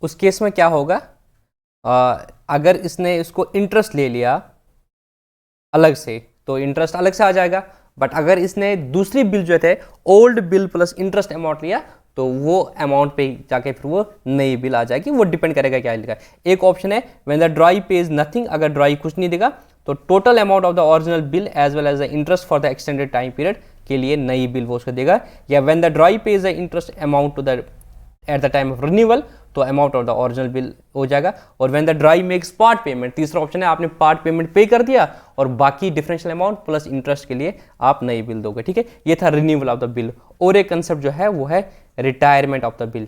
उस केस में क्या होगा, अगर इसने इसको इंटरेस्ट ले लिया अलग से तो इंटरेस्ट अलग से आ जाएगा, बट अगर इसने दूसरी बिल जो थे old bill plus interest amount लिया तो वो अमाउंट पे जाके फिर वो नई बिल आ जाएगी। वो डिपेंड करेगा क्या लिखा है। एक ऑप्शन है when the drawee pays nothing, अगर ड्रॉई कुछ नहीं देगा तो total amount of the original bill as well as the interest for the extended time period के लिए नई बिल वो उसको देगा। या when the drawee pays the interest amount to the at the time of renewal तो amount of the original bill हो जाएगा। और when the drawee makes part payment, तीसरा ऑप्शन है आपने पार्ट पेमेंट पे कर दिया और बाकी डिफरेंशियल अमाउंट प्लस इंटरेस्ट के लिए आप नई बिल दोगे। ठीक है, ये था रिन्यूअल ऑफ द बिल। और एक कंसेप्ट जो है वो है रिटायरमेंट ऑफ द बिल।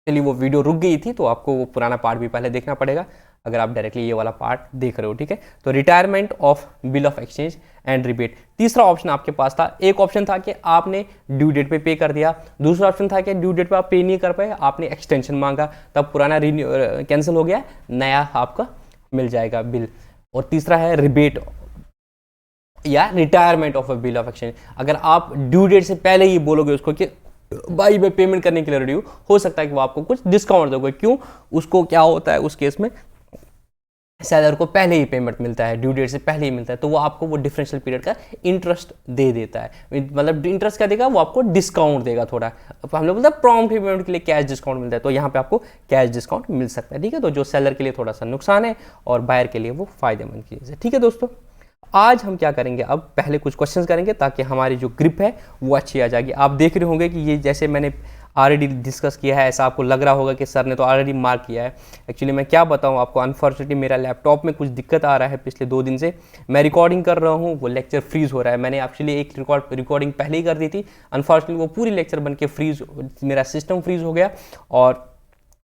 चलिए वो वीडियो रुक गई थी तो आपको वो पुराना पार्ट भी पहले देखना पड़ेगा अगर आप डायरेक्टली ये वाला पार्ट देख रहे हो। ठीक है, तो retirement of bill of exchange and rebate, तीसरा ऑप्शन आपके पास था। एक ऑप्शन था कि आपने ड्यू डेट पे कर दिया, दूसरा ऑप्शन था कि ड्यू डेट पे आप पे नहीं कर पाए, आपने एक्सटेंशन मांगा, तब पुराना कैंसिल हो गया, नया आपका मिल जाएगा बिल। और तीसरा है रिबेट या retirement of a bill of exchange. अगर आप ड्यू डेट से पहले ही बोलोगे उसको कि भाई मैं पेमेंट करने के लिए रेडी हूँ, हो सकता है कि वो आपको कुछ डिस्काउंट दोगे। क्यों? उसको क्या होता है उस केस में सेलर को पहले ही पेमेंट मिलता है, ड्यू डेट से पहले ही मिलता है, तो वो आपको वो डिफरेंशियल पीरियड का इंटरेस्ट दे देता है। मतलब इंटरेस्ट क्या देगा, वो आपको डिस्काउंट देगा थोड़ा। हम लोग बोलते हैं प्रॉम्प्ट पेमेंट के लिए कैश डिस्काउंट मिलता है, तो यहाँ पे आपको कैश डिस्काउंट मिल सकता है। ठीक है, तो जो सेलर के लिए थोड़ा सा नुकसान है और बायर के लिए वो फायदेमंद चीज़ है। ठीक है दोस्तों, आज हम क्या करेंगे, अब पहले कुछ क्वेश्चंस करेंगे ताकि हमारी जो ग्रिप है वो अच्छी आ जाएगी। आप देख रहे होंगे कि ये जैसे मैंने ऑलरेडी डिस्कस किया है, ऐसा आपको लग रहा होगा कि सर ने तो ऑलरेडी मार्क किया है। एक्चुअली मैं क्या बताऊं आपको, अनफॉर्चुनेटली मेरा लैपटॉप में कुछ दिक्कत आ रहा है। पिछले 2 दिन से मैं रिकॉर्डिंग कर रहा हूं, वो लेक्चर फ्रीज हो रहा है। मैंने एक्चुअली एक रिकॉर्डिंग पहले ही कर दी थी, अनफॉर्चुनेटली वो पूरी लेक्चर बन के फ्रीज, मेरा सिस्टम फ्रीज हो गया और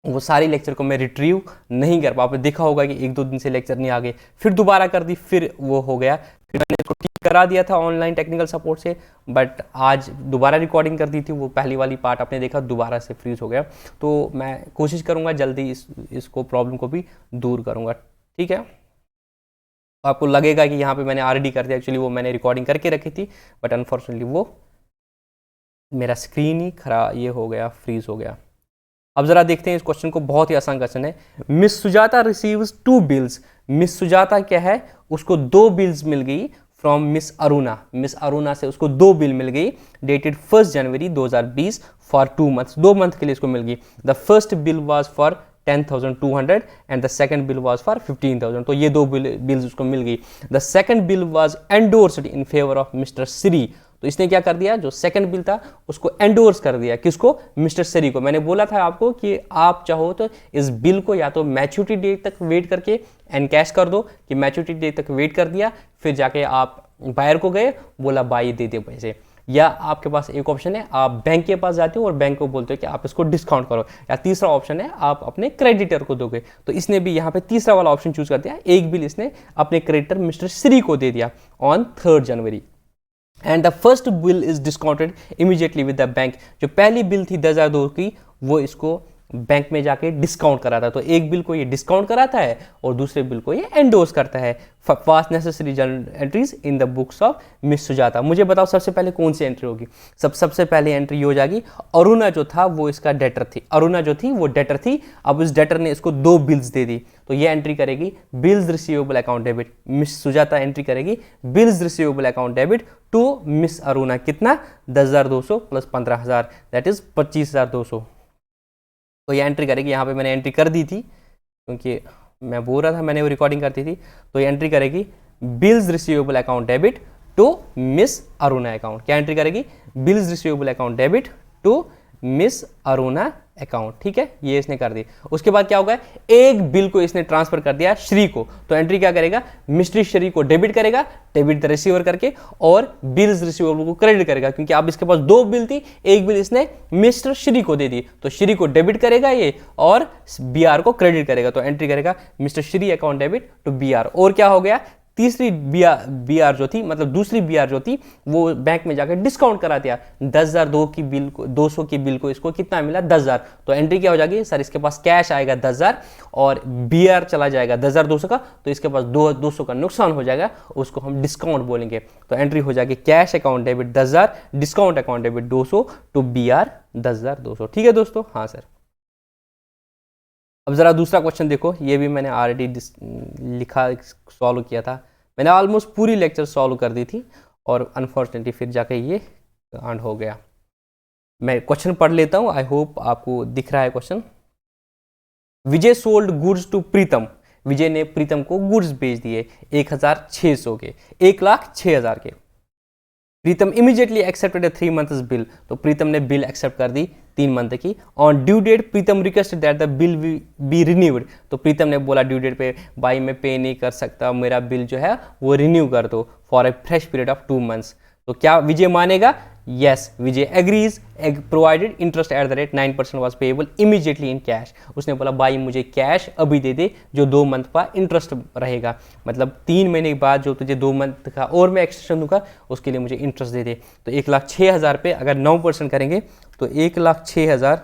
वो सारी लेक्चर को मैं रिट्रीव नहीं कर पा। आपने देखा होगा कि 1-2 दिन से लेक्चर नहीं आ गए, फिर दोबारा कर दी, फिर वो हो गया, फिर मैंने इसको ठीक करा दिया था ऑनलाइन टेक्निकल सपोर्ट से, बट आज दोबारा रिकॉर्डिंग कर दी थी, वो पहली वाली पार्ट आपने देखा दोबारा से फ्रीज हो गया। तो मैं कोशिश करूंगा जल्दी इसको प्रॉब्लम को भी दूर करूंगा। ठीक है, आपको लगेगा कि यहाँ पे मैंने ऑलरेडी कर दिया, एक्चुअली वो मैंने रिकॉर्डिंग करके रखी थी, बट अनफॉर्चुनेटली वो मेरा स्क्रीन ही खराब ये हो गया, फ्रीज हो गया। अब जरा देखते हैं इस क्वेश्चन को, बहुत ही आसान क्वेश्चन है। Miss Sujata receives 2 bills. Miss Sujata क्या है, उसको 2 बिल्स मिल गई from miss Aruna. Miss Aruna से उसको 2 बिल मिल गई dated 1 January 2020 for 2 months, 2 month के लिए इसको मिल गई। The first bill was for 10,200 and the second bill was for 15,000। तो ये 2 बिल्स उसको मिल गई। The second bill was endorsed in favour of mister Shri. तो इसने क्या कर दिया, जो सेकंड बिल था उसको एंडोर्स कर दिया, किसको, मिस्टर श्री को। मैंने बोला था आपको कि आप चाहो तो इस बिल को या तो मैच्योरिटी डेट तक वेट करके एनकैश कर दो, कि मैच्योरिटी डेट तक वेट कर दिया, फिर जाके आप बायर को गए, बोला बाई दे दे पैसे। या आपके पास एक ऑप्शन है, आप बैंक के पास जाते हो और बैंक को बोलते हो कि आप इसको डिस्काउंट करो। या तीसरा ऑप्शन है, आप अपने क्रेडिटर को दोगे। तो इसने भी यहाँ पे तीसरा वाला ऑप्शन चूज कर दिया। एक बिल इसने अपने क्रेडिटर मिस्टर श्री को दे दिया on 3 January and the first bill is discounted immediately with the bank. जो पहली बिल थी 10,002 की, वो इसको बैंक में जाके डिस्काउंट कराता है। तो एक बिल को ये डिस्काउंट कराता है और दूसरे बिल को ये एंडोर्स करता है। Fast necessary journal entries in the books of miss Sujata. मुझे बताओ सबसे पहले कौन सी एंट्री होगी। सबसे पहले एंट्री हो जाएगी, अरुणा जो था वो इसका डेटर थी, अरुणा जो थी वो डेटर थी। अब इस डेटर ने इसको 2 बिल्स दे दी, तो ये एंट्री करेगी bills receivable account debit. Miss Sujata entry करेगी bills receivable account debit to miss Aruna. कितना, 10,200 प्लस 15,000, दैट इज 25,200। तो ये एंट्री करेगी। यहाँ पे मैंने एंट्री कर दी थी क्योंकि मैं बोल रहा था, मैंने वो रिकॉर्डिंग करती थी। तो ये एंट्री करेगी bills receivable account debit to miss Aruna account. क्या एंट्री करेगी, bills receivable account debit to miss Aruna account. ठीक है, ये इसने कर दी। उसके बाद क्या होगा, एक बिल को इसने ट्रांसफर कर दिया श्री को। तो एंट्री क्या करेगा, मिस्टर श्री को डेबिट करेगा, डेबिट द रिसीवर करके, और बिल्स रिसीवेबल को क्रेडिट करेगा, क्योंकि अब इसके पास 2 बिल थी, एक बिल इसने मिस्टर श्री को दे दी, तो श्री को डेबिट करेगा ये और बीआर को क्रेडिट करेगा। तो एंट्री करेगा mister Shri account debit to BR. और क्या हो गया, तीसरी बीआर जो थी, मतलब दूसरी बीआर जो थी, वो बैंक में जाकर डिस्काउंट करा दिया। 10,002 की बिल को, 200 की बिल को इसको कितना मिला, 10,000। तो एंट्री क्या हो जाएगी, सर इसके पास कैश आएगा 10,000 और बीआर चला जाएगा 10,200 का, तो इसके पास 200 का नुकसान हो जाएगा, उसको हम डिस्काउंट बोलेंगे। तो एंट्री हो जाएगी cash account debit 10,000, discount account debit 200 to BR 10,200। ठीक है दोस्तों, हाँ सर। अब ज़रा दूसरा क्वेश्चन देखो, ये भी मैंने ऑलरेडी लिखा सॉल्व किया था, मैंने ऑलमोस्ट पूरी लेक्चर सॉल्व कर दी थी और अनफॉर्चुनेटली फिर जाके ये कांड हो गया। मैं क्वेश्चन पढ़ लेता हूँ, आई होप आपको दिख रहा है question. Vijay sold goods to Pritam, Vijay ने प्रीतम को गुड्स बेच दिए 1600 के, 1,06,000 के। Pritam immediately accepted 3 months bill, तो प्रीतम ने बिल एक्सेप्ट कर दी 3 मंथ की। On due date Pritam request that the bill be renewed, तो प्रीतम ने बोला ड्यू डेट पे भाई मैं पे नहीं कर सकता, मेरा बिल जो है वो रिन्यू कर दो for a fresh period of 2 months। तो क्या विजय मानेगा? Yes, Vijay agrees, provided interest eight the rate 9% was payable immediately in cash. उसने बोला भाई मुझे कैश अभी दे दे, जो 2 मंथ का इंटरेस्ट रहेगा, मतलब 3 महीने के बाद जो तुझे 2 मंथ का और मैं एक्सटेंशन दूंगा उसके लिए मुझे इंटरेस्ट दे दे। तो 1,06,000 पे अगर 9% करेंगे तो 1,06,000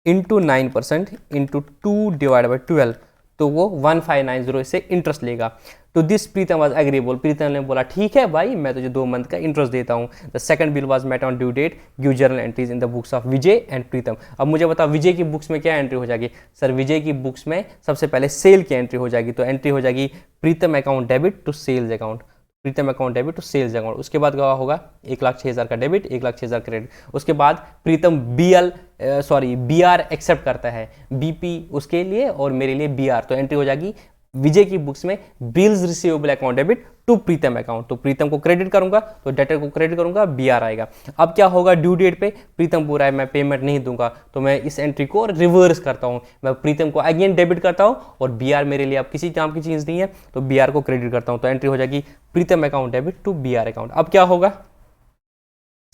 इंटू 9% इंटू 2/12, तो वो 1590 से इंटरेस्ट लेगा। तो दिस प्रीतम वाज एग्रीबल, प्रीतम ने बोला ठीक है भाई मैं तुझे 2 मंथ का इंटरेस्ट देता हूँ। The second bill was met on due date, give journal entries in the books of Vijay and Pritam. अब मुझे बता विजय की बुक्स में क्या एंट्री हो जाएगी? सर विजय की बुक्स में सबसे पहले सेल की एंट्री हो जाएगी, तो एंट्री हो जाएगी Pritam account debit to sales account, Pritam account debit to sales account. उसके बाद क्या होगा? 1,06,000 का डेबिट, 1,06,000 क्रेडिट। उसके बाद प्रीतम BR एक्सेप्ट करता है, BP उसके लिए और मेरे लिए BR, तो एंट्री हो जाएगी विजय की बुक्स में bills receivable account debit to Pritam account. तो प्रीतम को क्रेडिट करूंगा तो डेटर को क्रेडिट करूंगा, BR आएगा। अब क्या होगा? ड्यू डेट पे प्रीतम पूरा है मैं पेमेंट नहीं दूंगा, तो मैं इस एंट्री को रिवर्स करता हूं, मैं प्रीतम को अगेन डेबिट करता हूं और BR मेरे लिए अब किसी काम की चीज नहीं है, तो BR को क्रेडिट करता हूं। तो एंट्री हो जाएगी Pritam account debit to BR account. अब क्या होगा?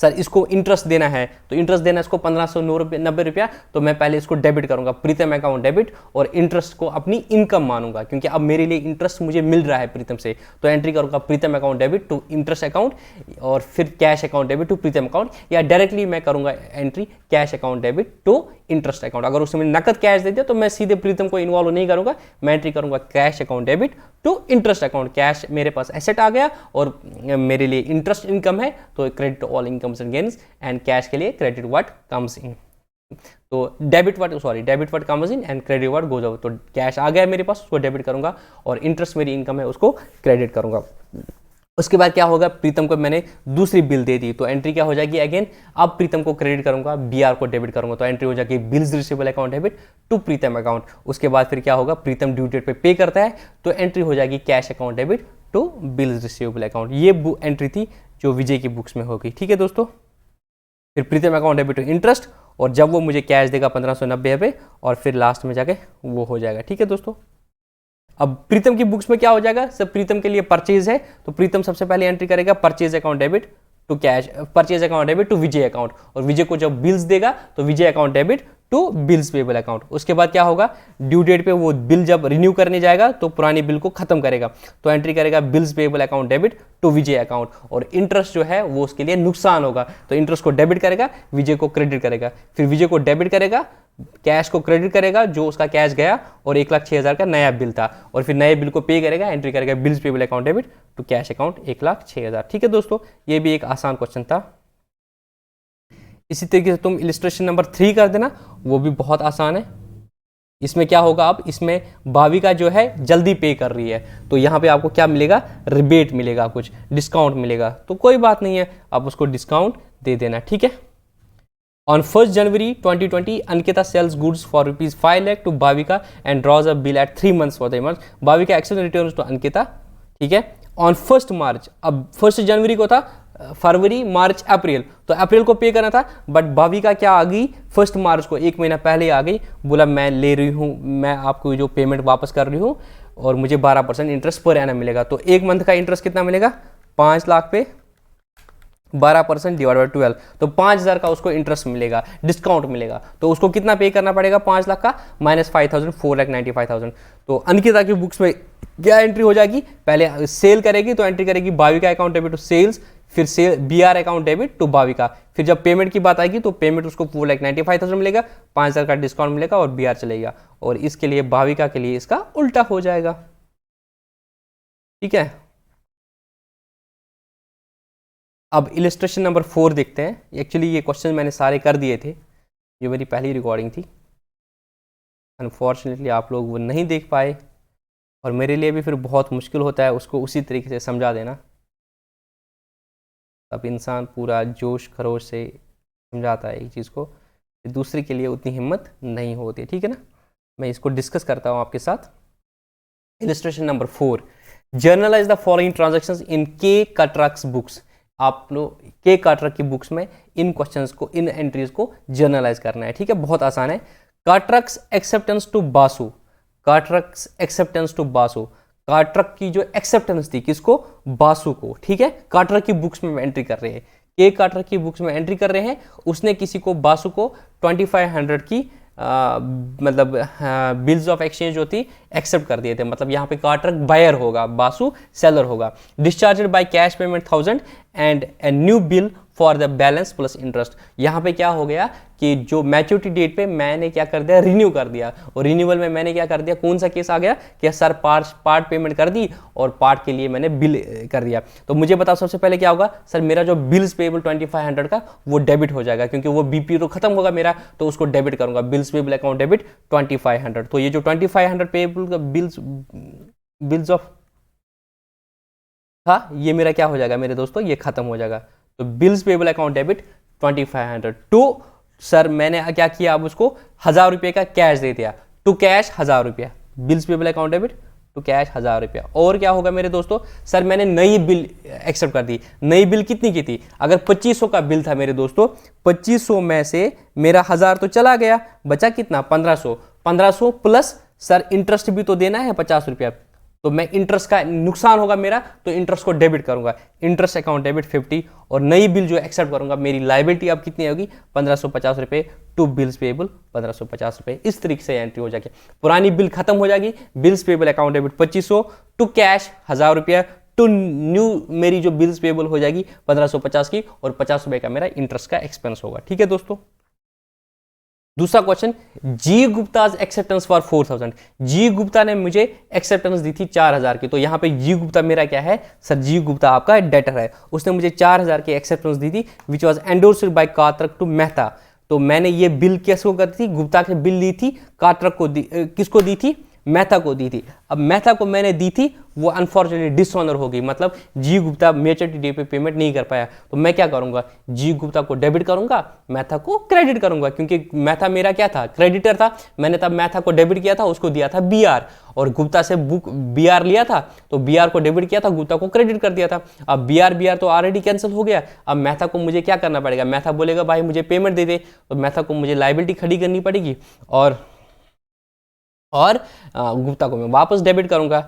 सर इसको इंटरेस्ट देना है, तो इंटरेस्ट देना इसको 1590 रुपया, तो मैं पहले इसको डेबिट करूंगा, प्रीतम अकाउंट डेबिट, और इंटरेस्ट को अपनी इनकम मानूंगा क्योंकि अब मेरे लिए इंटरेस्ट मुझे मिल रहा है प्रीतम से। तो एंट्री करूंगा Pritam account debit to interest account और फिर cash account debit to Pritam account, या डायरेक्टली मैं करूंगा entry cash account debit to interest account. अगर उसने नकद कैश दे दिया तो मैं सीधे प्रीतम को इन्वॉल्व नहीं करूंगा, मैं एंट्री करूंगा cash account debit to interest account. Cash मेरे पास एसेट आ गया और मेरे लिए इंटरेस्ट इनकम है, तो credit to all incomes and gains, and cash के लिए क्रेडिट व्हाट कम्स इन। तो debit what comes in and credit what goes out. तो कैश आ गया मेरे पास, उसको डेबिट करूंगा और इंटरेस्ट मेरी इनकम है उसको क्रेडिट करूंगा। उसके बाद क्या होगा? प्रीतम को मैंने दूसरी बिल दे दी, तो एंट्री क्या हो जाएगी? अगेन अब प्रीतम को क्रेडिट करूंगा, BR को डेबिट करूंगा, तो एंट्री हो जाएगी bills receivable account debit to Pritam account. उसके बाद फिर क्या होगा? प्रीतम ड्यू डेट पे करता है, तो एंट्री हो जाएगी cash account debit to bills receivable account. ये एंट्री थी जो विजय की बुक्स में होगी। ठीक है दोस्तों, फिर प्रीतम अकाउंट डेबिट टू इंटरेस्ट, और जब वो मुझे कैश देगा 1590 पे, और फिर लास्ट में जाके वो हो जाएगा। ठीक है दोस्तों, अब प्रीतम की बुक्स में क्या हो जाएगा? सब प्रीतम के लिए परचेज है, तो प्रीतम सबसे पहले एंट्री करेगा purchase account debit to cash, purchase account debit to Vijay account, और विजय को जब बिल्स देगा तो Vijay account debit to bills payable account. उसके बाद क्या होगा? ड्यू डेट पे वो बिल जब रिन्यू करने जाएगा तो पुरानी बिल को खत्म करेगा, तो एंट्री करेगा bills payable account debit to Vijay account, और इंटरेस्ट जो है वो उसके लिए नुकसान होगा, तो इंटरेस्ट को डेबिट करेगा, विजय को क्रेडिट करेगा, फिर विजय को डेबिट करेगा, कैश को क्रेडिट करेगा जो उसका कैश गया, और 1,06,000 का नया बिल था, और फिर नए बिल को पे करेगा, एंट्री करेगा bills payable account debit to cash account 1,06,000। ठीक है दोस्तों, ये भी एक आसान क्वेश्चन था। इसी तरीके से तुम इलिस्ट्रेशन नंबर 3 कर देना, वो भी बहुत आसान है। इसमें क्या होगा? अब इसमें भाविका जो है जल्दी पे कर रही है, तो यहाँ पे आपको क्या मिलेगा? रिबेट मिलेगा, कुछ डिस्काउंट मिलेगा, तो कोई बात नहीं है, आप उसको डिस्काउंट दे देना। ठीक है। On 1st January 2020, Ankita sells goods for ₹5 lakh to Bhavika and draws a bill at 3 months for the month. Bhavika actually returns to Ankita. ठीक है। On 1st March, अब 1st जनवरी को था, फरवरी, मार्च, अप्रैल, तो अप्रैल को पे करना था, बट भाविका क्या आ गई? 1st मार्च को, 1 महीना पहले आ गई, बोला मैं ले रही हूँ, मैं आपको जो पेमेंट वापस कर रही हूँ और मुझे 12% इंटरेस्ट पर एनम मिलेगा। तो 1 मंथ का इंटरेस्ट कितना मिलेगा? 5 लाख पे 12% डिवाइड बाय 12, तो 5,000 का उसको इंटरेस्ट मिलेगा, डिस्काउंट मिलेगा, तो उसको कितना पे करना पड़ेगा? 5 लाख का माइनस 5,000, 4,95,000। तो अंकिता की बुक्स में क्या एंट्री हो जाएगी? पहले सेल करेगी तो एंट्री करेगी Bhavika account debit to sales, फिर sale BR account debit to Bhavika, फिर जब पेमेंट की बात आएगी तो पेमेंट उसको 4,95,000 मिलेगा, 5,000 का डिस्काउंट मिलेगा और BR चलेगा, और इसके लिए भाविका के लिए इसका उल्टा हो जाएगा। ठीक है। अब इलिस्ट्रेशन नंबर 4 देखते हैं। एक्चुअली ये क्वेश्चन मैंने सारे कर दिए थे, ये मेरी पहली रिकॉर्डिंग थी। अनफॉर्चुनेटली आप लोग वो नहीं देख पाए, और मेरे लिए भी फिर बहुत मुश्किल होता है उसको उसी तरीके से समझा देना। तब इंसान पूरा जोश खरोश से समझाता है एक चीज़ को, दूसरे के लिए उतनी हिम्मत नहीं होती, ठीक है ना। मैं इसको डिस्कस करता हूँ आपके साथ। Illustration number 4, journalize the following transactions in के कटरक्स बुक्स। आप लोग के काटरक की बुक्स में इन क्वेश्चंस को, इन एंट्रीज को जर्नलाइज करना है, ठीक है, बहुत आसान है। Katrak's acceptance to Basu, Katrak's acceptance to Basu, Katrak की जो एक्सेप्टेंस थी किसको, बासु को, ठीक है। काटरक की बुक्स में एंट्री कर रहे हैं, के काटरक की बुक्स में एंट्री कर रहे हैं, उसने किसी को, बासु को 2500 की मतलब बिल्स ऑफ एक्सचेंज जो थी एक्सेप्ट कर दिए थे। मतलब यहाँ पे काटरक बायर होगा, बासु सेलर होगा। Discharged by cash payment 1000 and a new bill for the balance plus interest. यहाँ पे क्या हो गया कि जो मैच्योरिटी डेट पे मैंने क्या कर दिया, रिन्यू कर दिया, और रिन्यूअल में मैंने क्या कर दिया, कौन सा केस आ गया कि सर पार्ट पेमेंट कर दी और पार्ट के लिए मैंने बिल कर दिया। तो मुझे बताओ सबसे पहले क्या होगा, सर मेरा जो बिल्स पेबल 2500 का वो डेबिट हो जाएगा, क्योंकि वो बीपी तो खत्म होगा मेरा, तो उसको डेबिट करूंगा, बिल्स पेबल अकाउंट डेबिट 2500। तो ये जो 2500 पेबल का बिल्स ऑफ था, ये मेरा क्या हो जाएगा मेरे दोस्तों, ये खत्म हो जाएगा। तो bills payable account debit 2500 to, sir मैंने क्या किया, अब उसको 1000 रुपये का कैश दे दिया, टू कैश 1000 रुपया, bills payable account debit to cash 1000 रुपया। और क्या होगा मेरे दोस्तों, सर मैंने नई बिल एक्सेप्ट कर दी। नई बिल कितनी की थी, अगर 2500 का बिल था मेरे दोस्तों, 2500 में से मेरा 1000 तो चला गया, बचा कितना, 1500, 1500 प्लस सर इंटरेस्ट भी तो देना है 50 रुपया, तो मैं इंटरेस्ट का नुकसान होगा मेरा, तो इंटरेस्ट को डेबिट करूंगा, इंटरेस्ट अकाउंट डेबिट 50, और नई बिल जो एक्सेप्ट करूंगा, मेरी लायबिलिटी अब कितनी होगी, 1550 रुपये टू बिल्स पेबल 1550 रुपये। इस तरीके से एंट्री हो जाएगी, पुरानी बिल खत्म हो जाएगी, bills payable account debit 2500 to cash 1000 रुपया टू न्यू, मेरी जो बिल्स पेबल हो जाएगी 1550 की, और 50 रुपये का मेरा इंटरेस्ट का एक्सपेंस होगा, ठीक है दोस्तों। दूसरा question, G Gupta acceptance for 4000। G Gupta ने मुझे एक्सेप्टेंस दी थी 4000 की, तो यहाँ पे जी गुप्ता मेरा क्या है, सर जी गुप्ता आपका डेटर है, उसने मुझे 4000 की एक्सेप्टेंस दी थी, which was endorsed by Katrak to Mehta. तो मैंने ये बिल किसको कर दी थी, गुप्ता की बिल ली थी, काटरक को दी, किसको दी थी, मेहता को दी थी। अब मेहता को मैंने दी थी, वो अनफॉर्चुनेटली डिसऑनर हो गई, मतलब जी गुप्ता मैच्योरिटी डे पे पेमेंट नहीं कर पाया, तो मैं क्या करूंगा, जी गुप्ता को डेबिट करूंगा, मेहता को क्रेडिट करूंगा, क्योंकि मेहता मेरा क्या था, क्रेडिटर था, मैंने तब मेहता को डेबिट किया था, उसको दिया था बीआर, और गुप्ता से बुक बीआर लिया था, तो बीआर को डेबिट किया था, गुप्ता को क्रेडिट कर दिया था। अब बीआर तो ऑलरेडी कैंसिल हो गया, अब मेहता को मुझे क्या करना पड़ेगा, मेहता बोलेगा भाई मुझे पेमेंट दे दे, तो मेहता को मुझे लायबिलिटी खड़ी करनी पड़ेगी, और गुप्ता को मैं वापस डेबिट करूंगा।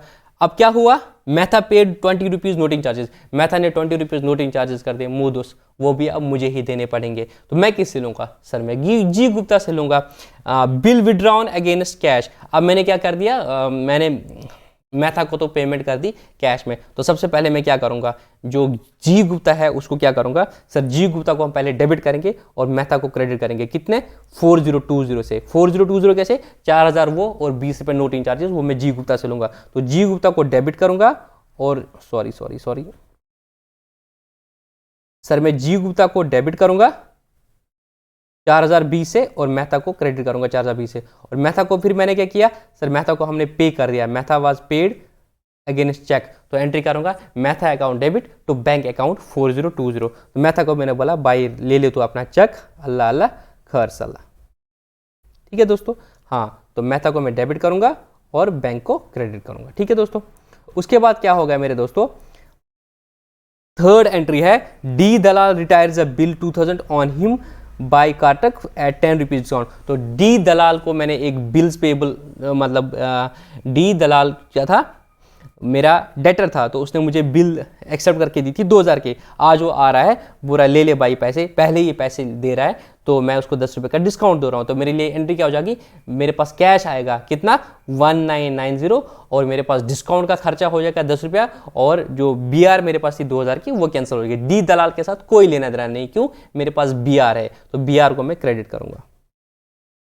अब क्या हुआ, Mehta paid 20 rupees noting charges, Mehta ने 20 रुपीज नोटिंग चार्जेस कर दिए मुंह दोस्त, वो भी अब मुझे ही देने पड़ेंगे, तो मैं किससे लूंगा, सर मैं जी गुप्ता से लूंगा। बिल विड्रॉन अगेंस्ट कैश, अब मैंने क्या कर दिया, मैंने मेहता को तो पेमेंट कर दी कैश में, तो सबसे पहले मैं क्या करूंगा, जो जी गुप्ता है उसको क्या करूंगा, सर जी गुप्ता को हम पहले डेबिट करेंगे और मेहता को क्रेडिट करेंगे, कितने, 4020 से। 4020 कैसे, 4000 वो और 20 रुपये नोटिंग चार्जेस, वो मैं जी गुप्ता से लूंगा, तो जी गुप्ता को डेबिट करूंगा, और सॉरी सर मैं जी गुप्ता को डेबिट करूंगा 4020 से, और मेहता को क्रेडिट करूंगा 4020 से, और मेहता को फिर मैंने क्या किया, सर मेहता को हमने पे कर दिया, Mehta was paid against cheque, तो एंट्री करूंगा Mehta account debit to bank account 4020। तो मेहता को मैंने बोला भाई ले ले तो अपना चेक, अल्लाह अल्लाह खैर सल्लाह, ठीक है दोस्तों। हाँ, तो मेहता को मैं डेबिट करूंगा और बैंक को क्रेडिट करूंगा, ठीक है दोस्तों। उसके बाद क्या होगा मेरे दोस्तों, थर्ड एंट्री है, D Dalal retires a bill 2000 on him by Katrak at 10 rupees discount. तो डी दलाल को मैंने एक बिल्स पेबल, मतलब डी दलाल क्या था, मेरा डेटर था, तो उसने मुझे बिल एक्सेप्ट करके दी थी 2000 के, आज वो आ रहा है बुरा ले ले भाई पैसे, पहले ही पैसे दे रहा है, तो मैं उसको 10 रुपये का डिस्काउंट दे रहा हूँ, तो मेरे लिए एंट्री क्या हो जाएगी, मेरे पास कैश आएगा कितना 1990, और मेरे पास डिस्काउंट का खर्चा हो जाएगा 10 रुपया, और जो बीआर मेरे पास थी 2000 की वो कैंसिल हो जाएगी। डी दलाल के साथ कोई लेना देना नहीं, क्यों, मेरे पास बीआर है, तो बीआर को मैं क्रेडिट करूंगा,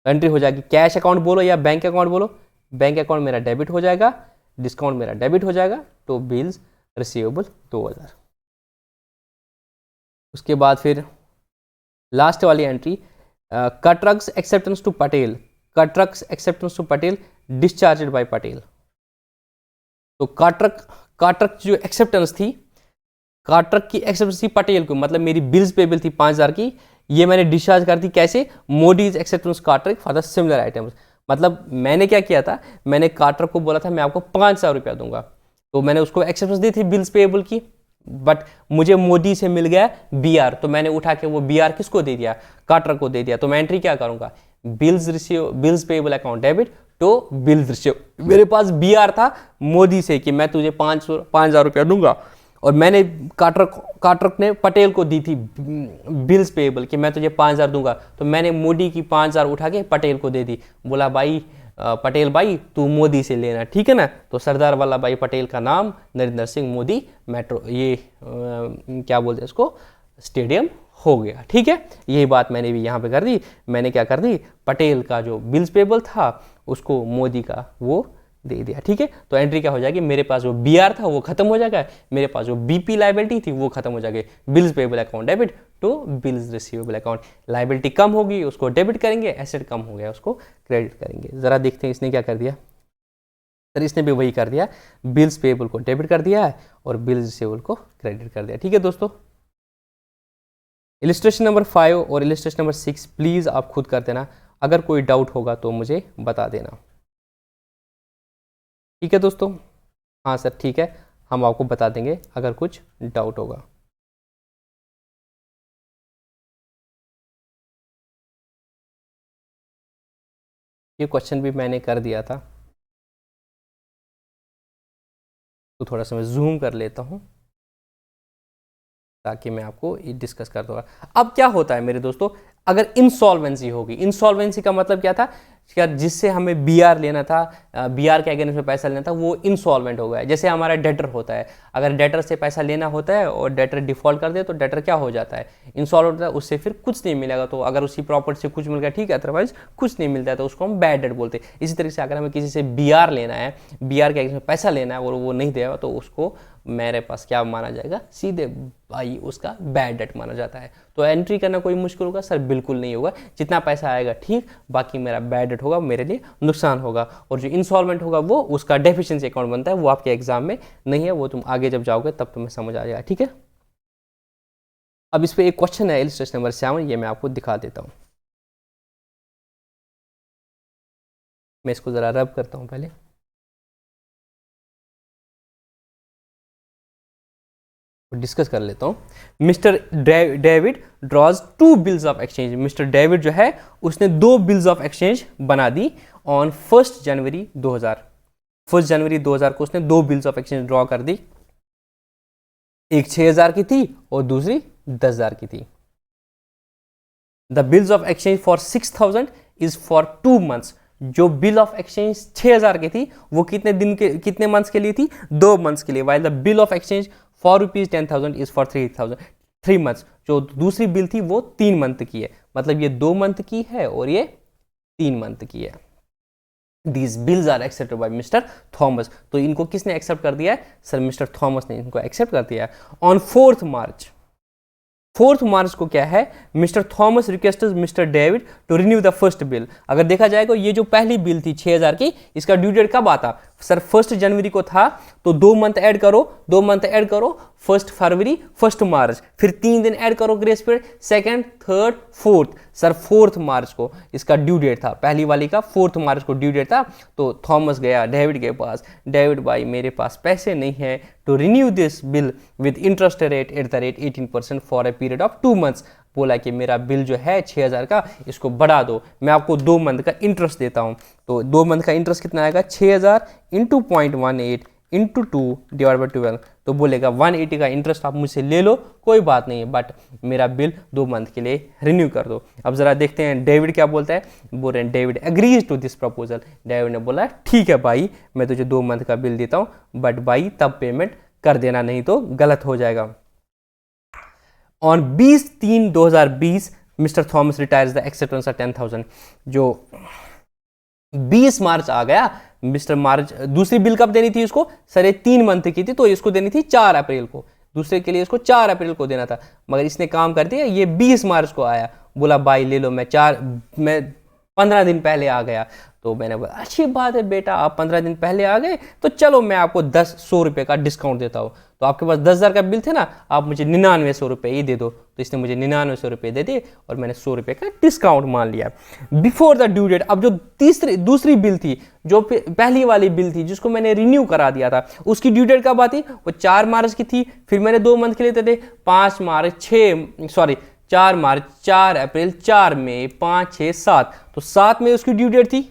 एंट्री हो जाएगी। कैश अकाउंट बोलो या बैंक अकाउंट बोलो, बैंक अकाउंट मेरा डेबिट हो जाएगा, डिस्काउंट मेरा डेबिट हो जाएगा, तो बिल्स रिसीवेबल 2000। उसके बाद फिर लास्ट वाली entry, Katrak's acceptance to Patel, Katrak's acceptance to Patel discharge by Patel. तो काट्रक जो एक्सेप्टेंस थी, काट्रक की एक्सेप्टेंस थी पटेल को, मतलब मेरी बिल्स पेबल थी 5,000 की, ये मैंने डिस्चार्ज कर दी कैसे, Modi's acceptance Katrak for the similar items. मतलब मैंने क्या किया था, मैंने काट्रक को बोला था मैं आपको 5,000 रुपया दूंगा, तो मैंने उसको एक्सेप्टेंस दी थी बिल्स पेबल की, बट मुझे मोदी से मिल गया बीआर, तो मैंने उठा के वो बीआर किसको दे दिया, काट्रक को दे दिया। तो मैं एंट्री क्या करूंगा, bills payable account debit to bills receive. मेरे पास बीआर था मोदी से कि मैं तुझे 5,000 रुपया दूंगा, और मैंने काट्रक ने पटेल को दी थी बिल्स पेबल कि मैं तुझे 5,000 दूंगा, तो मैंने मोदी की 5,000 उठा के पटेल को दे दी, बोला भाई पटेल भाई तू मोदी से लेना, ठीक है ना। तो सरदार वल्लभ भाई पटेल का नाम नरेंद्र सिंह मोदी मेट्रो, ये क्या बोलते हैं इसको, स्टेडियम हो गया, ठीक है। यही बात मैंने भी यहाँ पे कर दी, मैंने क्या कर दी, पटेल का जो बिल्स पेबल था उसको मोदी का वो दे दिया, ठीक है। तो एंट्री क्या हो जाएगी, मेरे पास जो बीआर था वो खत्म हो जाएगा, मेरे पास जो बीपी लाइबिलिटी थी वो खत्म हो जाएगी, bills payable account debit to bills receivable account. Liability कम होगी उसको डेबिट करेंगे, एसेट कम हो गया उसको क्रेडिट करेंगे। जरा देखते हैं इसने क्या कर दिया, सर इसने भी वही कर दिया, बिल्स पेबल को डेबिट कर दिया है और बिल्स रिसीवेबल को क्रेडिट कर दिया, ठीक है दोस्तों। इलिस्ट्रेशन नंबर 5 और इलिस्ट्रेशन नंबर 6 प्लीज आप खुद कर देना, अगर कोई डाउट होगा तो मुझे बता देना, ठीक है दोस्तों। हाँ सर ठीक है, हम आपको बता देंगे अगर कुछ डाउट होगा। ये क्वेश्चन भी मैंने कर दिया था, तो थोड़ा सा मैं जूम कर लेता हूँ ताकि मैं आपको ये डिस्कस कर दूंगा। अब क्या होता है मेरे दोस्तों, अगर इंसॉल्वेंसी होगी, इंसॉल्वेंसी का मतलब क्या था, क्या जिससे हमें बीआर लेना था, बीआर के अगेंस्ट में पैसा लेना था, वो इंसॉल्वेंट हो गया। जैसे हमारा डेटर होता है, अगर डेटर से पैसा लेना होता है और डेटर डिफॉल्ट कर दे तो डेटर क्या हो जाता है, इंसॉल्वेंट होता है, उससे फिर कुछ नहीं मिलेगा। तो अगर उसी प्रॉपर्टी से कुछ मिल गया ठीक है, अदरवाइज कुछ नहीं मिलता है तो उसको हम बैड डेट बोलते हैं। इसी तरीके से अगर हमें किसी से बीआर लेना है, बीआर के अगेंस्ट में पैसा लेना है और वो नहीं देगा तो उसको मेरे पास क्या माना जाएगा, सीधे भाई उसका बैड डेट माना जाता है। तो एंट्री करना कोई मुश्किल होगा सर, बिल्कुल नहीं होगा, जितना पैसा आएगा ठीक, बाकी मेरा बैड डेट होगा, मेरे लिए नुकसान होगा। और जो इंसॉल्वेंट होगा वो उसका डेफिशिएंसी अकाउंट बनता है, वो आपके एग्जाम में नहीं है, वो तुम आगे जब जाओगे तब तुम्हें समझ आ जाएगा, ठीक है। अब इस पे एक क्वेश्चन है इलस्ट्रेशन नंबर 7, ये मैं आपको दिखा देता हूँ। मैं इसको जरा रब करता हूँ पहले। डिस्कस कर लेता हूँ। Mister David draws 2 bills of exchange. Mister David जो है उसने 2 बिल्स ऑफ एक्सचेंज बना दी ऑन 1 जनवरी 2000। 1 जनवरी 2000 को उसने 2 बिल्स ऑफ एक्सचेंज ड्रॉ कर दी, एक 6,000 की थी और दूसरी 10,000 की थी। The bills of exchange for 6,000 is for 2 months. जो बिल ऑफ एक्सचेंज 6,000 की थी वो कितने दिन के, कितने मंथ्स के लिए थी, 2 मंथ्स के लिए। While the bill of exchange for ₹10,000 is for 3 months. जो दूसरी बिल थी वो 3 मंथ की है, मतलब ये 2 मंथ की है और ये 3 मंथ की है। These bills are accepted by mister Thomas. तो इनको किसने एक्सेप्ट कर दिया है सर, मिस्टर थॉमस ने इनको एक्सेप्ट कर दिया है। ऑन 4 मार्च, 4 मार्च को क्या है, mister Thomas requested mister David to renew the first bill. अगर देखा जाएगा ये जो पहली बिल थी 6,000 की, इसका ड्यू डेट कब आता सर, 1 जनवरी को था, तो 2 मंथ ऐड करो, 2 मंथ ऐड करो, 1 फरवरी 1 मार्च, फिर 3 दिन ऐड करो grace period, 2nd, 3rd, 4th। Sir 4 मार्च को इसका ड्यू डेट था, पहली वाली का 4 मार्च को ड्यू डेट था। तो थॉमस गया डेविड के पास, डेविड भाई मेरे पास पैसे नहीं है to renew this bill with interest rate at the rate 18% for a period of 2 months. बोला कि मेरा बिल जो है 6,000 का, इसको बढ़ा दो, मैं आपको 2 मंथ का इंटरेस्ट देता हूँ। तो 2 मंथ का इंटरेस्ट कितना आएगा, 6,000 इंटू 0.18 इंटू 2 डिवाइड बाई 12। तो बोलेगा 180 का इंटरेस्ट आप मुझसे ले लो, कोई बात नहीं है, बट मेरा बिल 2 मंथ के लिए रिन्यू कर दो। अब जरा देखते हैं डेविड क्या बोलता है। बोल रहे हैं David agrees to this proposal. David ने बोला ठीक है भाई, मैं तुझे 2 मंथ का बिल देता हूँ, बट भाई तब पेमेंट कर देना, नहीं तो गलत हो जाएगा। On 20/3/2020 mister Thomas retires the acceptance of 10,000। जो 20 मार्च आ गया, मिस्टर मार्च दूसरी बिल कब देनी थी इसको सर, ये 3 मंथ की थी, तो इसको देनी थी 4 अप्रैल को, दूसरे के लिए इसको 4 अप्रैल को देना था, मगर इसने काम कर दिया, ये 20 मार्च को आया, बोला भाई ले लो, मैं 15 दिन पहले आ गया। तो मैंने बोला अच्छी बात है बेटा, आप 15 दिन पहले आ गए तो चलो मैं आपको 100 रुपये का डिस्काउंट देता हूँ। तो आपके पास 10,000 का बिल थे ना, आप मुझे 9900 रुपये ही दे दो। तो इसने मुझे 9900 रुपये दे दिए और मैंने 100 रुपये का डिस्काउंट मान लिया बिफोर द ड्यू डेट। अब जो दूसरी बिल थी, जो पहली वाली बिल थी जिसको मैंने रिन्यू करा दिया था, उसकी ड्यू डेट कब आती, वो 4 मार्च की थी। फिर मैंने 2 मंथ के लिए थे 5 मार्च 4 मार्च, 4 अप्रैल, 4 मई, 5, 6, 7, तो 7 में उसकी ड्यू डेट थी।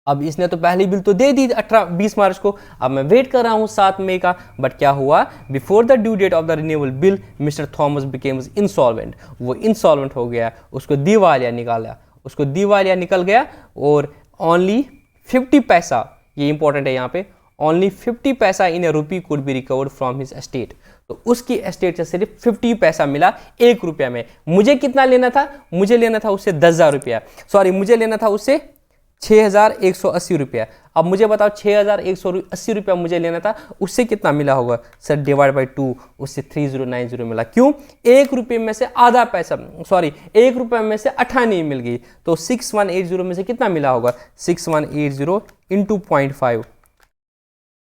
अब इसने तो पहली बिल तो दे दी 20 मार्च को, अब मैं वेट कर रहा हूं 7 मई का। बट क्या हुआ, before the due date of the renewal bill mister Thomas became insolvent. वो इंसॉल्वेंट हो गया, उसको दिवालिया निकल गया और ओनली 50 पैसा, ये इंपॉर्टेंट है यहाँ पे, only 50 paisa in a rupee could be recovered from his estate. तो उसकी एस्टेट से सिर्फ 50 पैसा मिला 1 रुपया में। मुझे कितना लेना था, मुझे लेना था उससे 10,000 रुपया, मुझे लेना था उससे 6,180 रुपया। अब मुझे बताओ 6,180 रुपया मुझे लेना था, उससे कितना मिला होगा सर, डिवाइड बाई 2, उससे 3090 मिला। क्यों, 1 रुपये में से आधा पैसा, 1 रुपये में से 98 मिल गई। तो 6180 में से कितना मिला होगा, 6180 इंटू 0.5,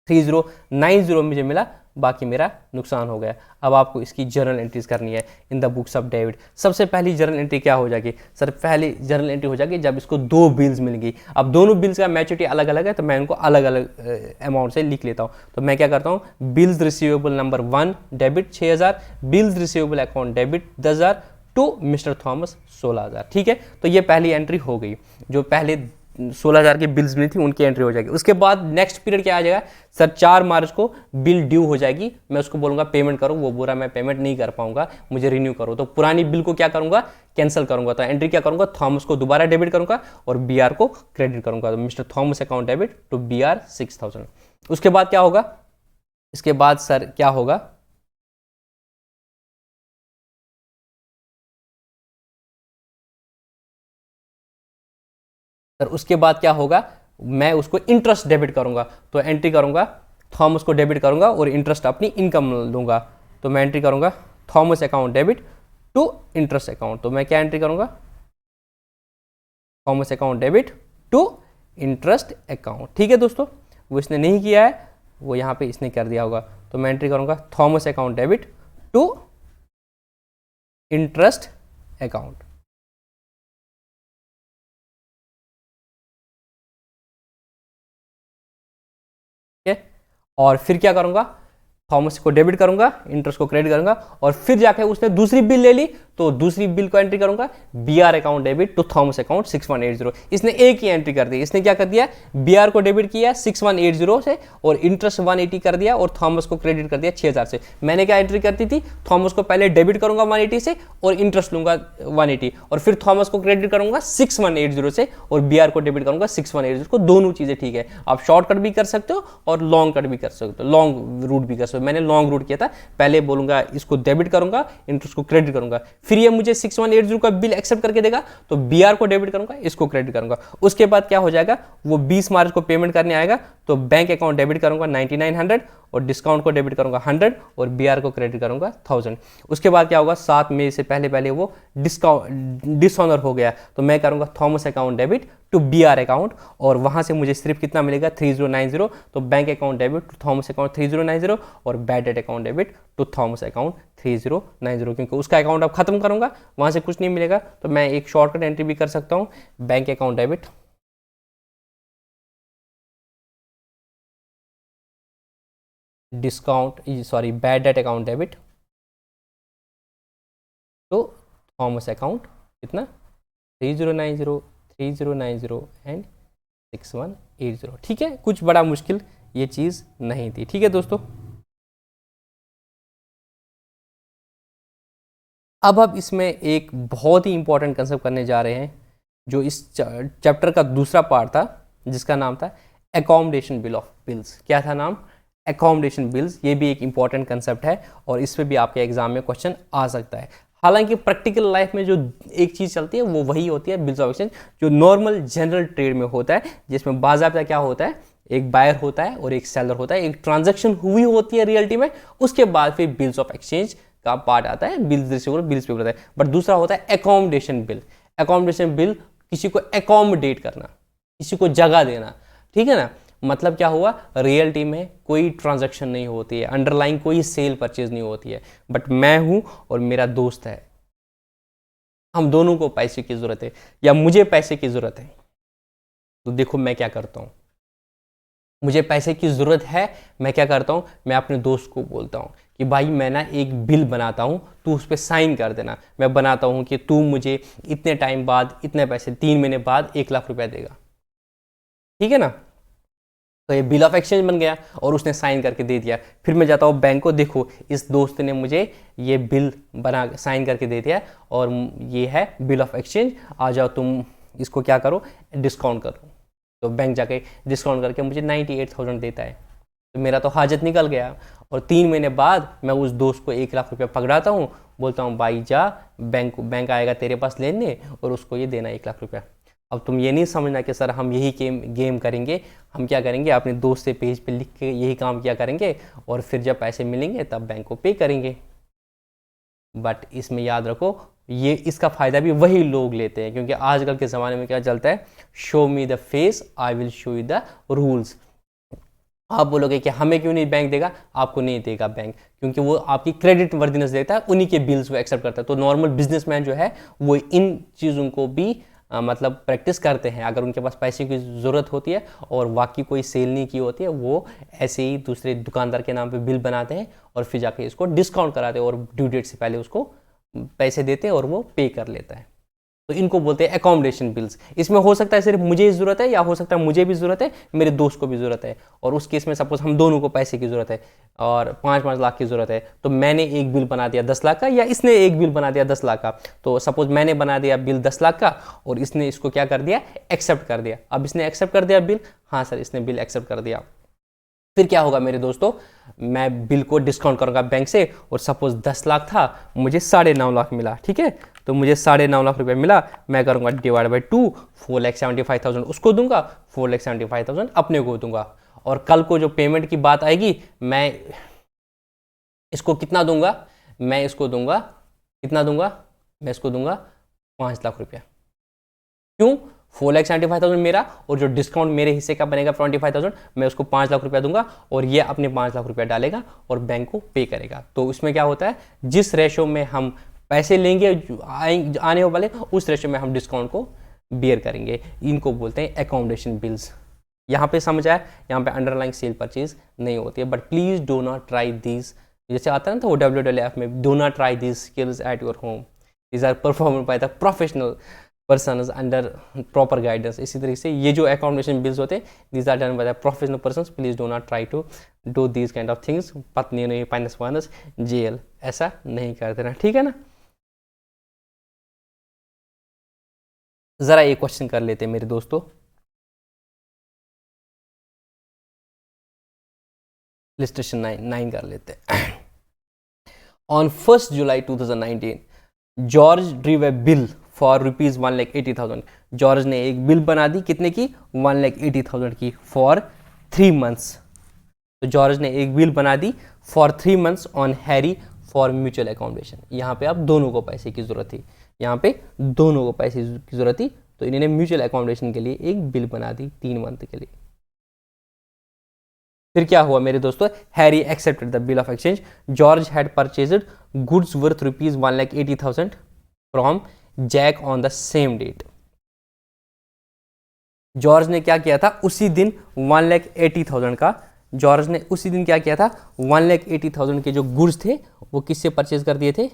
3090 मुझे मिला, बाकी मेरा नुकसान हो गया। अब आपको इसकी जर्नल एंट्रीज करनी है इन द बुक्स ऑफ डेविड। सबसे पहली जर्नल एंट्री क्या हो जाएगी सर, पहली जर्नल एंट्री हो जाएगी जब इसको 2 बिल्स मिल गई। अब दोनों बिल्स का मैच्योरिटी अलग अलग है, तो मैं इनको अलग अलग अमाउंट से लिख लेता हूँ। तो मैं क्या करता हूँ, bills receivable number 1 debit 6,000, bills receivable account debit 10,000 to mister Thomas 16,000। ठीक है, तो ये पहली एंट्री हो गई। जो पहले 16,000 की बिल्स मिली थी उनकी एंट्री हो जाएगी। उसके बाद नेक्स्ट पीरियड क्या आ जाएगा सर, 4 मार्च को बिल ड्यू हो जाएगी, मैं उसको बोलूंगा पेमेंट करो, वो बोला मैं पेमेंट नहीं कर पाऊंगा, मुझे रिन्यू करो। तो पुरानी बिल को क्या करूंगा, कैंसिल करूंगा। तो एंट्री क्या करूंगा, थॉमस को दोबारा डेबिट करूंगा और बीआर को क्रेडिट करूंगा। तो mister Thomas account debit to BR 6,000। उसके बाद क्या होगा, इसके बाद सर क्या होगा, सर उसके बाद क्या होगा, मैं उसको इंटरेस्ट डेबिट करूंगा। तो एंट्री करूंगा, थॉमस को डेबिट करूंगा और इंटरेस्ट अपनी इनकम लूंगा। तो मैं एंट्री करूंगा Thomas account debit to interest account. तो मैं क्या एंट्री करूंगा, Thomas account debit to interest account. ठीक है दोस्तों, वो इसने नहीं किया है, वो यहां पे इसने कर दिया होगा। तो मैं एंट्री करूंगा Thomas account debit to interest account. और फिर क्या करूंगा, थॉमस को डेबिट करूंगा, इंटरेस्ट को क्रेडिट करूंगा, और फिर जाके उसने दूसरी बिल ले ली तो दूसरी बिल को एंट्री करूंगा BR account debit to Thomas account 6180। इसने एक ही एंट्री कर दी, इसने क्या कर दिया, बीआर को डेबिट किया 6180 से और इंटरेस्ट 180 कर दिया और थॉमस को क्रेडिट कर दिया 6,000 से। मैंने क्या एंट्री करती थी, थॉमस को पहले डेबिट करूंगा 180 से और इंटरेस्ट लूंगा 180, और फिर थॉमस को क्रेडिट करूंगा 6180 से और बीआर को डेबिट करूंगा 6180 को। दोनों चीजें ठीक है, आप शॉर्टकट भी कर सकते हो और लॉन्ग कट भी कर सकते हो, लॉन्ग रूट भी कर सकते हो। मैंने लॉन्ग रूट किया था, पहले बोलूंगा इसको डेबिट करूंगा, इंटरेस्ट को क्रेडिट करूंगा, फिर ये मुझे 6180 का बिल एक्सेप्ट करके देगा तो बीआर को डेबिट करूंगा, इसको क्रेडिट करूंगा। उसके बाद क्या हो जाएगा, वो 20 मार्च को पेमेंट करने आएगा तो बैंक अकाउंट डेबिट करूंगा 9900 और डिस्काउंट को डेबिट करूंगा 100 और बीआर को क्रेडिट करूंगा 1000। उसके बाद क्या होगा, 7 मई से पहले वो डिसऑनर हो गया तो मैं करूंगा Thomas account debit to BR account और वहां से मुझे सिर्फ कितना मिलेगा 3090। तो bank account debit to Thomas account 3090 और bad debt account debit to Thomas account 3090, क्योंकि उसका अकाउंट अब खत्म करूंगा, वहां से कुछ नहीं मिलेगा। तो मैं एक शॉर्टकट एंट्री भी कर सकता हूं, bank account debit bad debt account debit तो थॉमस अकाउंट कितना 3090 एंड 6180। ठीक है, कुछ बड़ा मुश्किल ये चीज नहीं थी। ठीक है दोस्तों, अब इसमें एक बहुत ही इंपॉर्टेंट कंसेप्ट करने जा रहे हैं जो इस चैप्टर का दूसरा पार्ट था, जिसका नाम था अकोमोडेशन बिल ऑफ बिल्स। क्या था नाम, अकोमोडेशन बिल्स। ये भी एक इंपॉर्टेंट कंसेप्ट है और इस पे भी आपके एग्जाम में क्वेश्चन आ सकता है। हालांकि प्रैक्टिकल लाइफ में जो एक चीज़ चलती है वो वही होती है बिल्स ऑफ एक्सचेंज, जो नॉर्मल जनरल ट्रेड में होता है, जिसमें बाज़ाब्ता क्या होता है, एक बायर होता है और एक सेलर होता है, एक ट्रांजैक्शन हुई होती है रियलिटी में, उसके बाद फिर बिल्स ऑफ एक्सचेंज का पार्ट आता है, बिल्स रिसीवेबल, बिल्स पेबल आता है। बट दूसरा होता है अकोमोडेशन बिल। अकोमोडेशन बिल किसी को एकोमोडेट करना, किसी को जगह देना, ठीक है ना। मतलब क्या हुआ, रियलिटी में कोई ट्रांजैक्शन नहीं होती है, अंडरलाइन कोई सेल परचेज नहीं होती है, बट मैं हूं और मेरा दोस्त है, हम दोनों को पैसे की जरूरत है या मुझे पैसे की जरूरत है। तो देखो मैं क्या करता हूं, मुझे पैसे की ज़रूरत है, मैं क्या करता हूँ, मैं अपने दोस्त को बोलता हूँ कि भाई मैं ना एक बिल बनाता हूँ, तू उस पर साइन कर देना। मैं बनाता हूँ कि तू मुझे इतने टाइम बाद इतने पैसे, 3 महीने बाद 1 लाख रुपया देगा, ठीक है ना। तो ये बिल ऑफ एक्सचेंज बन गया और उसने साइन करके दे दिया। फिर मैं जाता हूँ बैंक को, देखो इस दोस्त ने मुझे ये बिल बना साइन करके दे दिया और ये है बिल ऑफ एक्सचेंज, आ जाओ तुम इसको क्या करो, डिस्काउंट करो। तो बैंक जाके डिस्काउंट करके मुझे 98,000 देता है, तो मेरा तो हाजत निकल गया। और 3 महीने बाद मैं उस दोस्त को 1 लाख रुपया पकड़ाता हूँ, बोलता हूँ भाई जा बैंक आएगा तेरे पास लेने और उसको ये देना 1 लाख रुपया। अब तुम ये नहीं समझना कि सर हम यही गेम करेंगे, हम क्या करेंगे अपने दोस्त से पेज पे लिख के यही काम किया करेंगे और फिर जब पैसे मिलेंगे तब बैंक को पे करेंगे। बट इसमें याद रखो, ये इसका फ़ायदा भी वही लोग लेते हैं, क्योंकि आजकल के ज़माने में क्या चलता है, show me the face I will show you the rules. आप बोलोगे कि हमें क्यों नहीं बैंक देगा, आपको नहीं देगा बैंक, क्योंकि वो आपकी क्रेडिट वर्दीनेस देता है, उन्हीं के बिल्स वो एक्सेप्ट करता है। तो नॉर्मल बिजनेसमैन जो है वो इन चीज़ों को भी मतलब प्रैक्टिस करते हैं। अगर उनके पास पैसे की ज़रूरत होती है और वाकई कोई सेल नहीं की होती है, वो ऐसे ही दूसरे दुकानदार के नाम पे बिल बनाते हैं और फिर जाके इसको डिस्काउंट कराते हैं और ड्यू डेट से पहले उसको पैसे देते हैं और वो पे कर लेता है। तो इनको बोलते हैं अकोमोडेशन बिल्स। इसमें हो सकता है सिर्फ मुझे ही ज़रूरत है, या हो सकता है मुझे भी ज़रूरत है, मेरे दोस्त को भी ज़रूरत है, और उस केस में सपोज हम दोनों को पैसे की ज़रूरत है और 5-5 लाख की ज़रूरत है, तो मैंने एक बिल बना दिया 10 लाख का या इसने एक बिल बना दिया 10 लाख का। तो सपोज मैंने बना दिया बिल 10 लाख का और इसने इसको क्या कर दिया, एक्सेप्ट कर दिया। अब इसने एक्सेप्ट कर दिया बिल, हाँ सर इसने बिल एक्सेप्ट कर दिया। फिर क्या होगा मेरे दोस्तों, मैं बिल को डिस्काउंट करूंगा बैंक से, और सपोज 10 लाख था, मुझे 9.5 लाख मिला, ठीक है। तो मुझे 9.5 लाख रुपए मिला, मैं करूंगा डिवाइड बाई 2, 4,75,000 उसको दूंगा, 4,75,000 अपने को दूंगा। और कल को जो पेमेंट की बात आएगी, मैं इसको कितना दूंगा, मैं इसको दूंगा कितना दूंगा, मैं इसको दूंगा 5 लाख रुपया। क्यों, 4,75,000 मेरा, और जो डिस्काउंट मेरे हिस्से का बनेगा 25,000, मैं उसको 5 लाख रुपया दूंगा और ये अपने 5 लाख रुपया डालेगा और बैंक को पे करेगा। तो इसमें क्या होता है, जिस रेशो में हम पैसे लेंगे आने वाले, उस रेशो में हम डिस्काउंट को बियर करेंगे। इनको बोलते हैं अकोमोडेशन बिल्स। यहाँ पे समझ आया, यहाँ पे अंडरलाइंग सेल परचेज नहीं होती है। But please do not try this, जैसे आता है ना तो WWF में, do not try this skills at your home, these are performed by the professional person under proper guidance. इसी तरीके से ये जो अकोमोडेशन बिल्स होते हैं, these are done by the professional person. Please do not try to do these kind of things, पत्नी नहीं Pinus wines jail, ऐसा नहीं कर देना, ठीक है ना। जरा ये क्वेश्चन कर लेते हैं मेरे दोस्तों, लिस्टेशन 9 कर लेते हैं। On 1 July 2019 George ड्रीव A bill for ₹1,80,000। George ने एक बिल बना दी, कितने की, 1,80,000 की, फॉर 3 मंथ्स। तो जॉर्ज ने एक बिल बना दी for 3 months on Harry for mutual accommodation. यहाँ पे अब दोनों को पैसे की जरूरत थी, यहाँ पे दोनों को पैसे की जरूरत थी, तो इन्होंने म्यूचुअल अकोमोडेशन के लिए एक बिल बना दी 3 मंथ के लिए। फिर क्या हुआ मेरे दोस्तों, Harry accepted the bill of exchange. George had purchased goods worth ₹1,80,000 from Jack on the same date. George ने क्या किया था उसी दिन 1,80,000 का, जॉर्ज ने उसी दिन क्या किया था, 1,80,000 के जो गुड्स थे वो किससे परचेज कर दिए थे,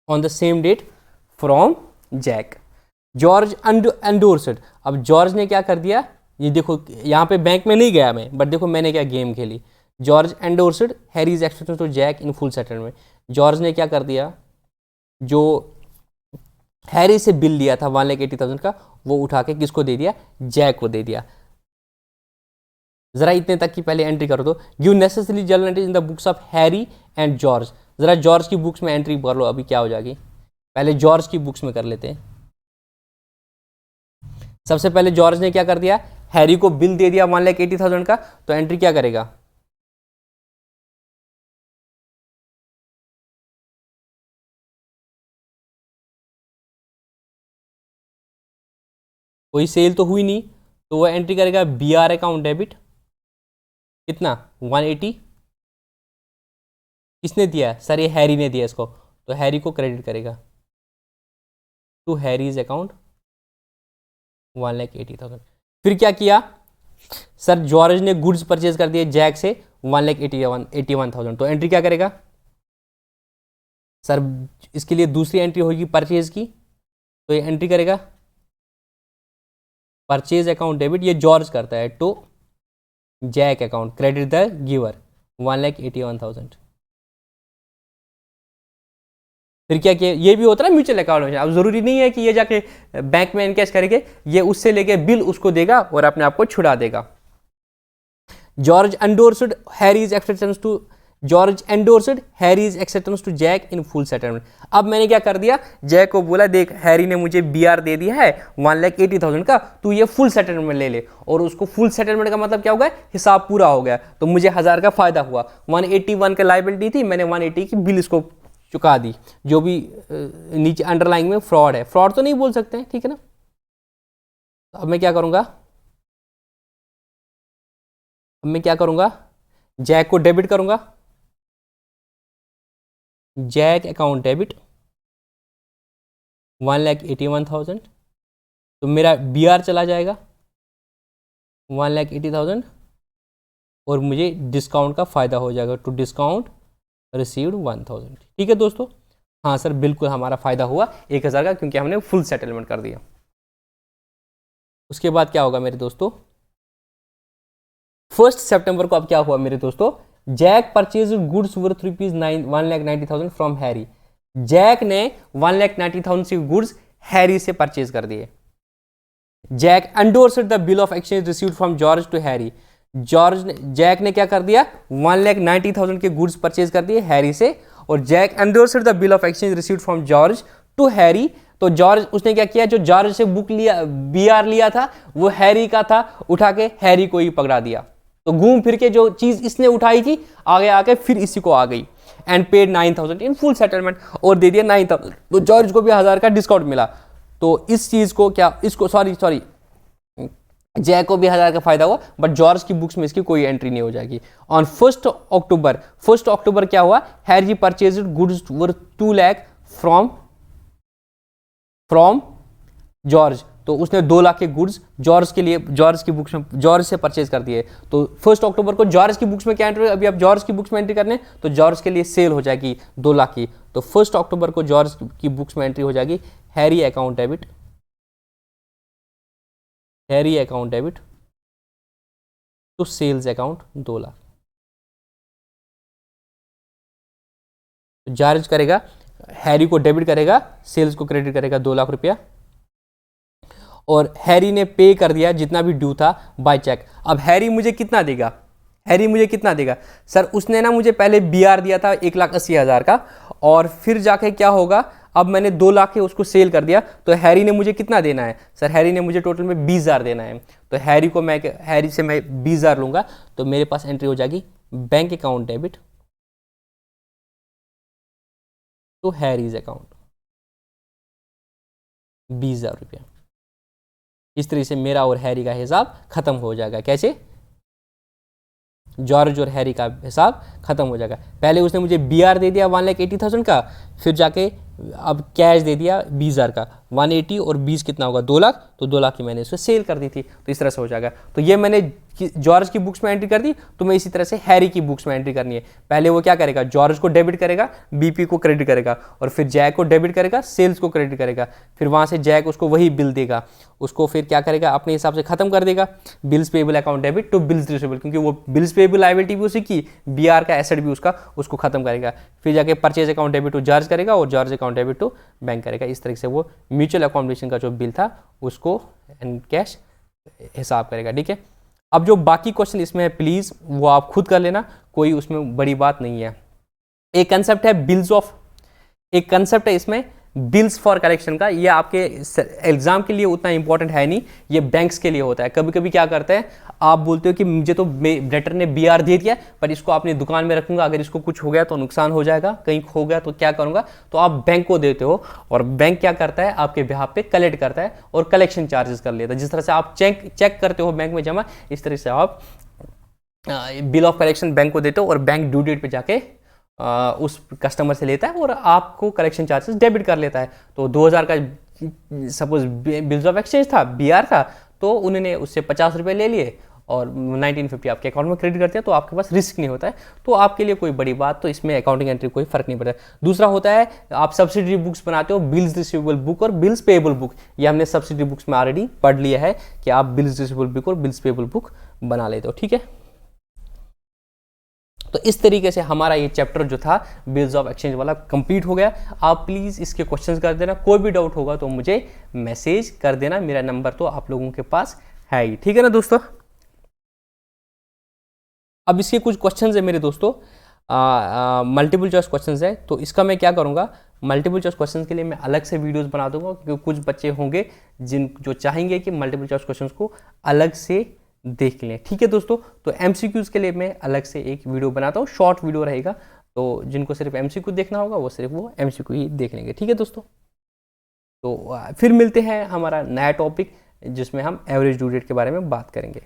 on the same date from Jack. George endorsed. अब जॉर्ज ने क्या कर दिया, ये देखो यहाँ पे बैंक में नहीं गया मैं, बट देखो मैंने क्या गेम खेली। George endorsed Harry's expectation to Jack in full settlement. George ने क्या कर दिया, जो हैरी से बिल लिया था 1,80,000 का, वो उठा के किसको दे दिया, जैक को दे दिया। जरा इतने तक की पहले एंट्री कर दो, give necessary journal entries in the books of Harry and George. जरा जॉर्ज की बुक्स में एंट्री कर लो, अभी क्या हो जाएगी, पहले जॉर्ज की बुक्स में कर लेते हैं। सबसे पहले जॉर्ज ने क्या कर दिया, हैरी को बिल दे दिया 1,80,000 का, तो एंट्री क्या करेगा, कोई सेल तो हुई नहीं, तो वो एंट्री करेगा BR अकाउंट डेबिट, कितना 180, किसने दिया सर, ये हैरी ने दिया इसको, तो हैरी को क्रेडिट करेगा टू हैरीज अकाउंट 1,80,000। फिर क्या किया सर, जॉर्ज ने गुड्स परचेज कर दिए जैक से 1,81,000, तो एंट्री क्या करेगा सर, इसके लिए दूसरी एंट्री होगी परचेज की, तो ये एंट्री करेगा परचेज अकाउंट डेबिट, ये जॉर्ज करता है, to Jack account credit the giver 1,81,000। फिर क्या किया, ये भी होता है म्यूचुअल अकाउंट में, अब जरूरी नहीं है कि ये जाके बैंक में इनकैश करेंगे, ये उससे लेके बिल उसको देगा और अपने आप को छुड़ा देगा। George endorsed Harry's acceptance to Jack in full settlement. अब मैंने क्या कर दिया, जैक को बोला देख हैरी ने मुझे BR दे दिया है 1,80,000 का, तू ये फुल सेटलमेंट ले ले, और उसको फुल सेटलमेंट का मतलब क्या होगा, हिसाब पूरा हो गया, तो मुझे 1000 का फायदा हुआ। 181 का लायबिलिटी थी, मैंने 180 की बिल इसको चुका दी। जो भी नीचे अंडरलाइंग में फ्रॉड है, फ्रॉड तो नहीं बोल सकते हैं, ठीक है ना। तो अब मैं क्या करूंगा, जैक को डेबिट करूंगा, जैक अकाउंट डेबिट 1,81,000, तो मेरा BR चला जाएगा 1,80,000 और मुझे डिस्काउंट का फायदा हो जाएगा, टू डिस्काउंट रिसीव्ड 1,000। ठीक है दोस्तों, हाँ सर बिल्कुल हमारा फायदा हुआ 1,000 का, क्योंकि हमने फुल सेटलमेंट कर दिया। उसके बाद क्या होगा मेरे दोस्तों, 1 सितंबर को अब क्या हुआ मेरे दोस्तों, Jack purchase goods worth ₹1,90,000 from Harry. Jack ने 1,90,000 से गुड्स हैरी से परचेज कर दिए। Jack endorsed the bill of exchange received from George to Harry. Jack ने क्या कर दिया, 1,90,000 के गुड्स परचेज कर दिए हैरी से, और Jack endorsed the bill of exchange received from George to Harry. तो जॉर्ज उसने क्या किया, जो जॉर्ज से बुक लिया BR लिया था वो हैरी का था, उठा के हैरी को ही पकड़ा दिया। तो घूम फिर के जो चीज इसने उठाई थी आगे आके फिर इसी को आ गई, and paid 9,000 in full settlement, और दे दिया 9,000, तो जॉर्ज को भी 1000 का डिस्काउंट मिला। तो इस चीज को क्या, इसको सॉरी जैक को भी 1000 का फायदा हुआ, बट जॉर्ज की बुक्स में इसकी कोई एंट्री नहीं हो जाएगी। ऑन 1 अक्टूबर क्या हुआ, Harry purchase goods worth 2 lakh from George, तो उसने 2 लाख के गुड्स जॉर्ज के लिए जॉर्ज की बुक्स में जॉर्ज से परचेज कर दिए। तो 1 अक्टूबर को जॉर्ज की बुक्स में क्या एंट्री, अभी आप जॉर्ज की बुक्स में एंट्री करने, तो जॉर्ज के लिए सेल हो जाएगी 2 लाख की। तो 1 अक्टूबर को जॉर्ज की बुक्स में एंट्री हो जाएगी Harry account debit to sales account 2 lakh. George करेगा, हैरी को डेबिट करेगा, सेल्स को क्रेडिट करेगा 2 लाख रुपया, और हैरी ने पे कर दिया जितना भी ड्यू था बाय चेक। अब हैरी मुझे कितना देगा, सर उसने ना मुझे पहले BR दिया था 1,80,000 का, और फिर जाके क्या होगा, अब मैंने 2 लाख के उसको सेल कर दिया, तो हैरी ने मुझे कितना देना है, सर हैरी ने मुझे टोटल में 20,000 देना है। तो हैरी से मैं 20,000 लूंगा, तो मेरे पास एंट्री हो जाएगी bank account debit to Harry's account 20,000 रुपया। इस तरह से मेरा और हैरी का हिसाब खत्म हो जाएगा। कैसे, जॉर्ज और हैरी का हिसाब खत्म हो जाएगा। पहले उसने मुझे BR दे दिया 1,80,000 का, फिर जाके अब कैश दे दिया 20,000 का, 180 और 20 कितना होगा 2 लाख, तो 2 लाख की मैंने उसको सेल कर दी थी। तो इस तरह से हो जाएगा। तो ये मैंने जॉर्ज की बुक्स में एंट्री कर दी, तो मैं इसी तरह से हैरी की बुक्स में एंट्री करनी है। पहले वो क्या करेगा, जॉर्ज को डेबिट करेगा, BP को क्रेडिट करेगा, और फिर जैक को डेबिट करेगा, सेल्स को क्रेडिट करेगा, फिर वहाँ से जैक उसको वही बिल देगा, उसको फिर क्या करेगा, अपने हिसाब से खत्म कर देगा, bills payable account debit to bills receivable, क्योंकि वो बिल्स पेबल लायबिलिटी भी उसी की, BR का एसेट भी उसको खत्म करेगा। फिर जाके purchase account debit to George करेगा, और George account debit to bank करेगा। इस तरीके से वो म्यूचुअल अकोमोडेशन का जो बिल था उसको एंड कैश हिसाब करेगा। ठीक है, अब जो बाकी क्वेश्चन इसमें है प्लीज वो आप खुद कर लेना, कोई उसमें बड़ी बात नहीं है। एक कंसेप्ट है इसमें बिल्स फॉर कलेक्शन का, ये आपके एग्जाम के लिए उतना इंपॉर्टेंट है नहीं, ये बैंक्स के लिए होता है। कभी कभी क्या करते हैं, आप बोलते हो कि मुझे तो डेटर ने BR दे दिया, पर इसको अपनी दुकान में रखूंगा, अगर इसको कुछ हो गया तो नुकसान हो जाएगा, कहीं खो गया तो क्या करूंगा, तो आप बैंक को देते हो और बैंक क्या करता है, आपके बिहाफ पे कलेक्ट करता है और कलेक्शन चार्जेस कर लेता है। जिस तरह से आप चेक करते हो बैंक में जमा, इस तरह से आप बिल ऑफ कलेक्शन बैंक को देते हो और बैंक ड्यू डेट पे जाके उस कस्टमर से लेता है और आपको कलेक्शन चार्जेस डेबिट कर लेता है। तो 2000 का सपोज बिल्स ऑफ एक्सचेंज था, BR था, तो उन्होंने उससे 50 रुपये ले लिए और 1950 आपके अकाउंट में क्रेडिट करते हैं, तो आपके पास रिस्क नहीं होता है, तो आपके लिए कोई बड़ी बात, तो इसमें अकाउंटिंग एंट्री कोई फर्क नहीं पड़ता है। दूसरा होता है आप सब्सिडरी बुक्स बनाते हो, बिल्स रिसीवेबल बुक और बिल्स पेएबल बुक। ये हमने सब्सिडरी बुक्स में ऑलरेडी पढ़ लिया है कि आप बिल्स रिसीवेबल बुक और बिल्स पेएबल बुक बना लेते हो, ठीक है। तो इस तरीके से हमारा ये चैप्टर जो था बिल्स ऑफ एक्सचेंज वाला कंप्लीट हो गया। आप प्लीज़ इसके क्वेश्चंस कर देना, कोई भी डाउट होगा तो मुझे मैसेज कर देना, मेरा नंबर तो आप लोगों के पास है ही, ठीक है ना दोस्तों। अब इसके कुछ क्वेश्चंस है मेरे दोस्तों, मल्टीपल चॉइस क्वेश्चंस है, तो इसका मैं क्या करूँगा, मल्टीपल चॉइस क्वेश्चंस के लिए मैं अलग से वीडियोस बना दूंगा, क्योंकि कुछ बच्चे होंगे जो चाहेंगे कि मल्टीपल चॉइस क्वेश्चंस को अलग से देख लें, ठीक है दोस्तों। तो MCQs के लिए मैं अलग से एक वीडियो बनाता हूँ, शॉर्ट वीडियो रहेगा, तो जिनको सिर्फ MCQ देखना होगा वो सिर्फ वो MCQ ही देख लेंगे, ठीक है दोस्तों। तो फिर मिलते हैं हमारा नया टॉपिक जिसमें हम एवरेज ड्यू डेट के बारे में बात करेंगे।